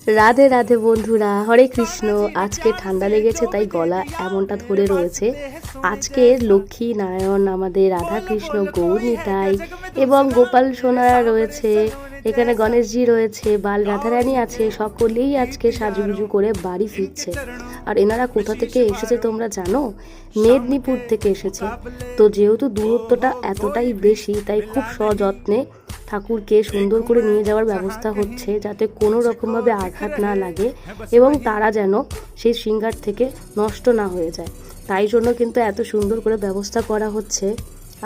রাধে রাধে বন্ধুরা, হরে কৃষ্ণ। আজকে ঠান্ডা লেগেছে তাই গলা এমনটা ধরে রয়েছে। আজকে লক্ষ্মী নারায়ণ আমাদের রাধা কৃষ্ণ গৌর নিতাই এবং গোপাল সোনা রয়েছে, এখানে গণেশজি রয়েছে, বাল রাধারানী আছে। সকলেই আজকে সাজুগুজু করে বাড়ি ফিরছে। আর এনারা কোথা থেকে এসেছে তোমরা জানো? মেদিনীপুর থেকে এসেছে। তো যেহেতু দূরত্বটা এতটাই বেশি তাই খুব সযত্নে ঠাকুরকে সুন্দর করে নিয়ে যাওয়ার ব্যবস্থা হচ্ছে, যাতে কোনো রকমভাবে আঘাত না লাগে এবং তারা যেন সেই সিংহার থেকে নষ্ট না হয়ে যায়। তাই জন্য কিন্তু এত সুন্দর করে ব্যবস্থা করা হচ্ছে।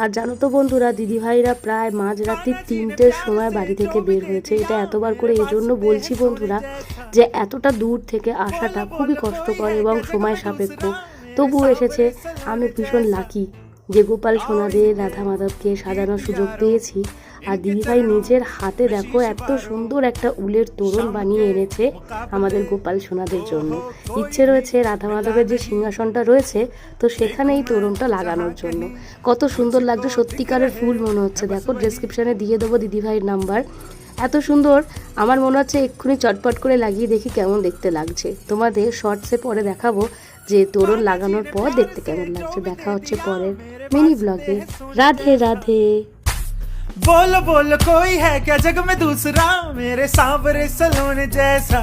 আর জানো তো বন্ধুরা, দিদিভাইরা প্রায় মাঝরাত্রি 3টের সময় বাড়ি থেকে বের হয়েছে। এটা এতবার করে এই জন্য বলছি বন্ধুরা, যে এতটা দূর থেকে আসাটা খুবই কষ্টকর এবং সময় সাপেক্ষ। তবুও এসেছে। আমি ভীষণ লাকি যে গোপাল সোনাদের রাধা মাধবকে সাজানোর সুযোগ পেয়েছি। আর দিদিভাই নিজের হাতে দেখো এত সুন্দর একটা উলের তোরণ বানিয়ে এনেছে আমাদের গোপাল সোনাদের জন্য। ইচ্ছে রয়েছে রাধা মাধবের যে সিংহাসনটা রয়েছে তো সেখানে এই তোরণটা লাগানোর জন্য। কত সুন্দর লাগছে, সত্যিকারের ফুল মনে হচ্ছে। দেখো, ডেসক্রিপশানে দিয়ে দেবো দিদিভাইয়ের নাম্বার। এত সুন্দর, আমার মনে হচ্ছে এক্ষুনি চটপট করে লাগিয়ে দেখি কেমন দেখতে লাগছে। তোমাদের শর্টসে পরে দেখাবো যে তোরণ লাগানোর পর দেখতে কেমন লাগছে। দেখা হচ্ছে পরের মিনি ব্লগে। রাধে রাধে। बोलो बोलो कोई है क्या जग में दूसरा मेरे सांवरे सलोने जैसा।